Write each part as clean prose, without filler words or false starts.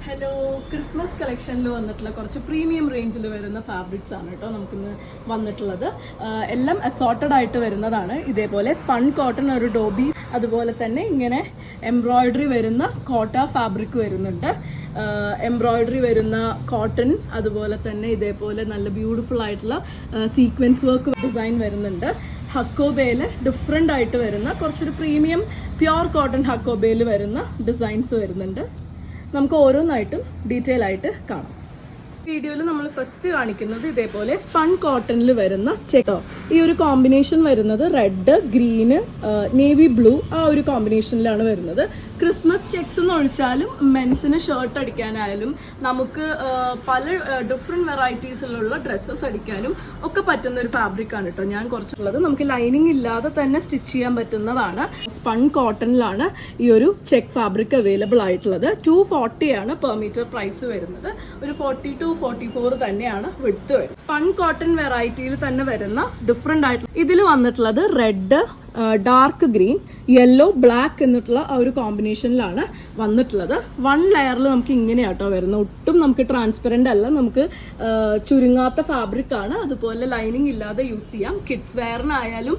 Hello, Christmas കളക്ഷനിൽ വന്നിട്ടുള്ള കുറച്ച് premium റേഞ്ചിൽ വരുന്ന ഫാബ്രിക്സ് ആണ് കേട്ടോ നമുക്കിന്ന് വന്നിട്ടുള്ളത്. എല്ലാം അസോർട്ടഡ് ആയിട്ട് വരുന്നതാണ്. ഇതേപോലെ സ്പൺ കോട്ടൺ ഒരു ഡോബി, അതുപോലെ തന്നെ ഇങ്ങനെ എംബ്രോയിഡറി വരുന്ന കോട്ട ഫാബ്രിക് വരുന്നുണ്ട്. എംബ്രോയിഡറി വരുന്ന കോട്ടൺ, അതുപോലെ തന്നെ ഇതേപോലെ നല്ല ബ്യൂട്ടിഫുൾ ആയിട്ടുള്ള സീക്വൻസ് വർക്ക് ഡിസൈൻ വരുന്നുണ്ട്. ഹക്കോബയിൽ ഡിഫറെൻ്റ് ആയിട്ട് വരുന്ന കുറച്ചൊരു പ്രീമിയം പ്യോർ കോട്ടൺ ഹക്കോബയിൽ വരുന്ന ഡിസൈൻസ് വരുന്നുണ്ട്. നമുക്ക് ഓരോന്നായിട്ടും ഡീറ്റെയിൽ ആയിട്ട് കാണാം. വീഡിയോയിൽ നമ്മൾ ഫസ്റ്റ് കാണിക്കുന്നത് ഇതേപോലെ സ്പൺ കോട്ടണിൽ വരുന്ന ചെക്കോ. ഈ ഒരു കോമ്പിനേഷൻ വരുന്നത് റെഡ്, ഗ്രീന്, നേവി ബ്ലൂ ആ ഒരു കോമ്പിനേഷനിലാണ് വരുന്നത്. ക്രിസ്മസ് ചെക്സ് എന്ന് ഒഴിച്ചാലും മെൻസിന് ഷർട്ട് അടിക്കാനായാലും നമുക്ക് പല ഡിഫറെന്റ് വെറൈറ്റീസിലുള്ള ഡ്രസ്സസ് അടിക്കാനും ഒക്കെ പറ്റുന്ന ഒരു ഫാബ്രിക് ആണ് കേട്ടോ ഞാൻ കുറച്ചുള്ളത്. നമുക്ക് ലൈനിങ് ഇല്ലാതെ തന്നെ സ്റ്റിച്ച് ചെയ്യാൻ പറ്റുന്നതാണ്. സ്പൺ കോട്ടണിലാണ് ഈ ഒരു ചെക്ക് ഫാബ്രിക് അവൈലബിൾ ആയിട്ടുള്ളത്. 240 ആണ് പെർ മീറ്റർ പ്രൈസ് വരുന്നത്. ഒരു 40 to 44 തന്നെയാണ് വിഡ്ത്ത് വരുന്നത്. സ്പൺ കോട്ടൺ വെറൈറ്റിയിൽ തന്നെ വരുന്ന ഡിഫറെന്റ് ആയിട്ടുള്ള ഇതിൽ വന്നിട്ടുള്ളത് red, dark green, yellow, black എന്നിട്ടുള്ള ആ ഒരു കോമ്പിനേഷനിലാണ് വന്നിട്ടുള്ളത്. വൺ ലെയറിൽ നമുക്ക് ഇങ്ങനെയാട്ടോ വരുന്നത്. ഒട്ടും നമുക്ക് ട്രാൻസ്പെറന്റ് അല്ല, നമുക്ക് ചുരുങ്ങാത്ത ഫാബ്രിക് ആണ്. അതുപോലെ ലൈനിങ് ഇല്ലാതെ യൂസ് ചെയ്യാം. കിഡ്സ് വെയറിനായാലും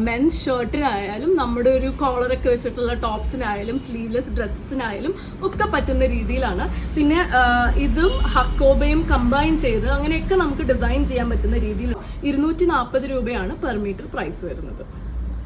മെൻസ് ഷർട്ടിനായാലും നമ്മുടെ ഒരു കോളറൊക്കെ വെച്ചിട്ടുള്ള ടോപ്സിനായാലും സ്ലീവ്ലെസ് ഡ്രസ്സസിനായാലും ഒക്കെ പറ്റുന്ന രീതിയിലാണ്. പിന്നെ ഇതും ഹക്കോബയും കമ്പൈൻ ചെയ്ത് അങ്ങനെയൊക്കെ നമുക്ക് ഡിസൈൻ ചെയ്യാൻ പറ്റുന്ന രീതിയിൽ 240 രൂപയാണ് പെർ മീറ്റർ പ്രൈസ് വരുന്നത്.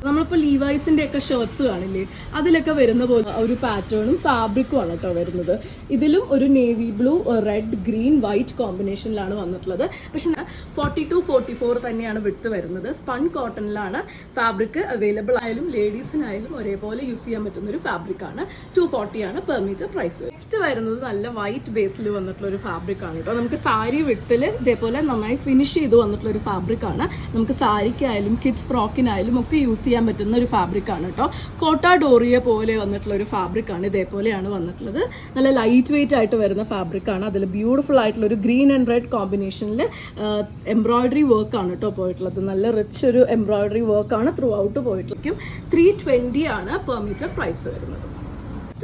നമ്മളിപ്പോൾ ലീവൈസിന്റെ ഒക്കെ ഷർട്ട്സ് കാണില്ലേ, അതിലൊക്കെ വരുന്ന പോലെ ഒരു പാറ്റേണും ഫാബ്രിക്കും ആണ് കേട്ടോ വരുന്നത്. ഇതിലും ഒരു navy blue, red, green, white കോമ്പിനേഷനിലാണ് വന്നിട്ടുള്ളത്. പക്ഷെ 40 to 44 തന്നെയാണ് വിഡ്ത്ത് വരുന്നത്. സ്പൺ കോട്ടണിലാണ് ഫാബ്രിക് അവൈലബിൾ ആയാലും ലേഡീസിനായാലും ഒരേപോലെ യൂസ് ചെയ്യാൻ പറ്റുന്ന ഒരു ഫാബ്രിക് ആണ്. 240 ആണ് പെർ മീറ്റർ പ്രൈസ്. നെക്സ്റ്റ് വരുന്നത് നല്ല വൈറ്റ് ബേസിൽ വന്നിട്ടുള്ള ഒരു ഫാബ്രിക് ആണ് കേട്ടോ. നമുക്ക് സാരി വിഡ്ത്തിൽ ഇതേപോലെ നന്നായി ഫിനിഷ് ചെയ്ത് വന്നിട്ടുള്ള ഒരു ഫാബ്രിക് ആണ്. നമുക്ക് സാരിക്കായാലും കിഡ്സ് ഫ്രോക്കിനായാലും ഒക്കെ യൂസ് ചെയ്യാൻ പറ്റുന്ന ഒരു ഫാബ്രിക് ആണ് കേട്ടോ. കോട്ട ഡോറിയ പോലെ വന്നിട്ടുള്ള ഒരു ഫാബ്രിക് ആണ്. ഇതേപോലെയാണ് വന്നിട്ടുള്ളത്. നല്ല ലൈറ്റ് വെയിറ്റ് ആയിട്ട് വരുന്ന ഫാബ്രിക് ആണ്. അതിൽ ബ്യൂട്ടിഫുൾ ആയിട്ടുള്ള ഒരു ഗ്രീൻ ആൻഡ് റെഡ് കോമ്പിനേഷനിൽ എംബ്രോയിഡറി വർക്ക് ആണ് കേട്ടോ പോയിട്ടുള്ളത്. നല്ല റിച്ച് ഒരു എംബ്രോയിഡറി വർക്ക് ആണ് ത്രൂ ഔട്ട് പോയിട്ടുള്ളതും. 320 ആണ് പെർ മീറ്റർ പ്രൈസ് വരുന്നത്.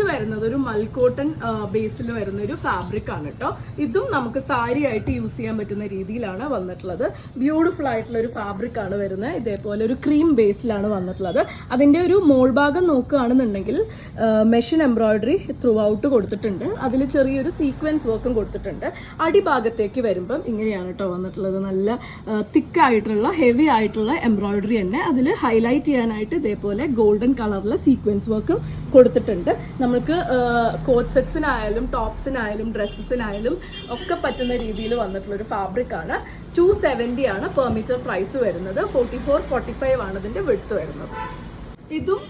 വരുന്നത് ഒരു മൽക്കോട്ടൺ ബേസിൽ വരുന്ന ഒരു ഫാബ്രിക് ആണ് കേട്ടോ. ഇതും നമുക്ക് സാരി ആയിട്ട് യൂസ് ചെയ്യാൻ പറ്റുന്ന രീതിയിലാണ് വന്നിട്ടുള്ളത്. ബ്യൂട്ടിഫുൾ ആയിട്ടുള്ള ഒരു ഫാബ്രിക് ആണ് വരുന്നത്. ഇതേപോലെ ഒരു ക്രീം ബേസിലാണ് വന്നിട്ടുള്ളത്. അതിന്റെ ഒരു മോൾ ഭാഗം നോക്കുകയാണെന്നുണ്ടെങ്കിൽ മെഷീൻ എംബ്രോയിഡറി ത്രൂ ഔട്ട് കൊടുത്തിട്ടുണ്ട്. അതിൽ ചെറിയൊരു സീക്വൻസ് വർക്കും കൊടുത്തിട്ടുണ്ട്. അടിഭാഗത്തേക്ക് വരുമ്പം ഇങ്ങനെയാണ് കേട്ടോ വന്നിട്ടുള്ളത്. നല്ല തിക്കായിട്ടുള്ള ഹെവി ആയിട്ടുള്ള എംബ്രോയിഡറി തന്നെ. അതിൽ ഹൈലൈറ്റ് ചെയ്യാനായിട്ട് ഇതേപോലെ ഗോൾഡൻ കളറിലെ സീക്വൻസ് വർക്കും കൊടുത്തിട്ടുണ്ട്. നമുക്ക് കോട്ട് സെറ്റ്സിനായാലും ടോപ്സിനായാലും ഡ്രസ്സസിനായാലും ഒക്കെ പറ്റുന്ന രീതിയിൽ വന്നിട്ടുള്ള ഒരു ഫാബ്രിക് ആണ്. 270 ആണ് പെർ മീറ്റർ പ്രൈസ് വരുന്നത്. 44-45 ആണ് ഇതിന്റെ വിഡ്ത്ത് വരുന്നത്. ഇതും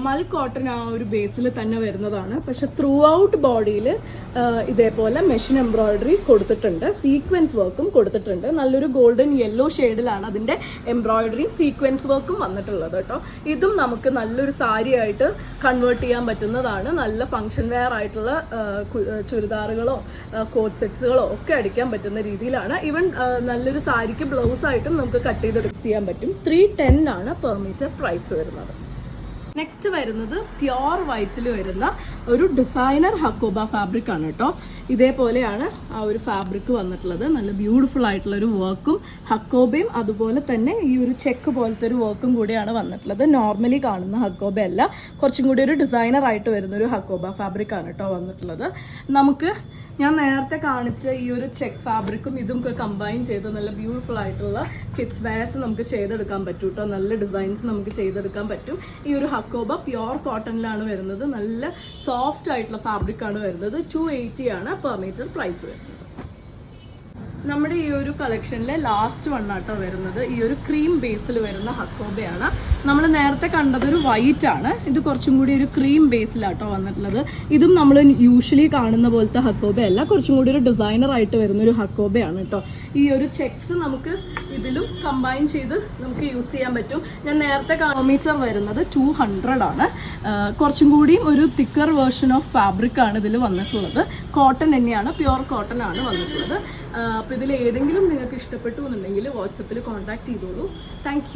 മൽ കോട്ടൺ ആ ഒരു ബേസിൽ തന്നെ വരുന്നതാണ്. പക്ഷെ ത്രൂ ഔട്ട് ബോഡിയിൽ ഇതേപോലെ മെഷീൻ എംബ്രോയിഡറി കൊടുത്തിട്ടുണ്ട്. സീക്വൻസ് വർക്കും കൊടുത്തിട്ടുണ്ട്. നല്ലൊരു ഗോൾഡൻ യെല്ലോ ഷെയ്ഡിലാണ് അതിന്റെ എംബ്രോയിഡറിയും സീക്വൻസ് വർക്കും വന്നിട്ടുള്ളത് കേട്ടോ. ഇതും നമുക്ക് നല്ലൊരു സാരി ആയിട്ട് കൺവേർട്ട് ചെയ്യാൻ പറ്റുന്നതാണ്. നല്ല ഫംഗ്ഷൻ വെയർ ആയിട്ടുള്ള ചുരിദാറുകളോ കോട്ട് സെറ്റ്സുകളോ ഒക്കെ അടിക്കാൻ പറ്റുന്ന രീതിയിലാണ്. ഈവൻ നല്ലൊരു സാരിക്ക് ബ്ലൗസ് ആയിട്ടും നമുക്ക് കട്ട് ചെയ്ത് ചെയ്യാൻ പറ്റും. 310 ആണ് പെർ മീറ്റർ പ്രൈസ് വരുന്നത്. നെക്സ്റ്റ് വരുന്നത് പ്യോർ വൈറ്റിൽ വരുന്ന ഒരു ഡിസൈനർ ഹക്കോബ ഫാബ്രിക് ആണ് കേട്ടോ. ഇതേപോലെയാണ് ആ ഒരു ഫാബ്രിക് വന്നിട്ടുള്ളത്. നല്ല ബ്യൂട്ടിഫുൾ ആയിട്ടുള്ള ഒരു വർക്കും ഹക്കോബയും അതുപോലെ തന്നെ ഈ ഒരു ചെക്ക് പോലത്തെ ഒരു വർക്കും കൂടിയാണ് വന്നിട്ടുള്ളത്. നോർമലി കാണുന്ന ഹക്കോബ അല്ല, കുറച്ചും കൂടി ഒരു ഡിസൈനർ ആയിട്ട് വരുന്ന ഒരു ഹക്കോബ ഫാബ്രിക് ആണ് കേട്ടോ വന്നിട്ടുള്ളത്. നമുക്ക് ഞാൻ നേരത്തെ കാണിച്ച ഈ ഒരു ചെക്ക് ഫാബ്രിക്കും ഇതും കമ്പൈൻ ചെയ്ത് നല്ല ബ്യൂട്ടിഫുൾ ആയിട്ടുള്ള കിഡ്സ് വെയർസ് നമുക്ക് ചെയ്തെടുക്കാൻ പറ്റും കേട്ടോ. നല്ല ഡിസൈൻസ് നമുക്ക് ചെയ്തെടുക്കാൻ പറ്റും. ഈ ഒരു ഹക്കോബ പ്യോർ കോട്ടണിലാണ് വരുന്നത്. നല്ല സോഫ്റ്റ് ആയിട്ടുള്ള ഫാബ്രിക് ആണ് വരുന്നത്. 280 ആണ് പെർ മീറ്റർ പ്രൈസ് വരുന്നത്. നമ്മുടെ ഈ ഒരു കളക്ഷനിലെ ലാസ്റ്റ് വണ്ണാട്ടോ വരുന്നത് ഈ ഒരു ക്രീം ബേസിൽ വരുന്ന ഹക്കോബയാണ്. നമ്മൾ നേരത്തെ കണ്ടത് ഒരു വൈറ്റ് ആണ്. ഇത് കുറച്ചും കൂടി ഒരു ക്രീം ബേസിലാട്ടോ വന്നിട്ടുള്ളത്. ഇതും നമ്മൾ യൂഷ്വലി കാണുന്ന പോലത്തെ ഹക്കോബ അല്ല, കുറച്ചും കൂടി ഒരു ഡിസൈനർ ആയിട്ട് വരുന്ന ഒരു ഹക്കോബയാണ് കേട്ടോ. ഈ ഒരു ചെക്സ് നമുക്ക് ഇതിലും കമ്പൈൻ ചെയ്ത് നമുക്ക് യൂസ് ചെയ്യാൻ പറ്റും. ഞാൻ നേരത്തെ മീറ്റർ വരുന്നത് 200 ആണ്. കുറച്ചും കൂടിയും ഒരു തിക്കർ വേർഷൻ ഓഫ് ഫാബ്രിക് ആണ് ഇതിൽ വന്നിട്ടുള്ളത്. കോട്ടൺ തന്നെയാണ്, പ്യോർ കോട്ടൺ ആണ് വന്നിട്ടുള്ളത്. അപ്പോൾ ഇതിൽ ഏതെങ്കിലും നിങ്ങൾക്ക് ഇഷ്ടപ്പെട്ടു എന്നുണ്ടെങ്കിൽ വാട്സപ്പിൽ കോൺടാക്ട് ചെയ്തോളൂ. താങ്ക്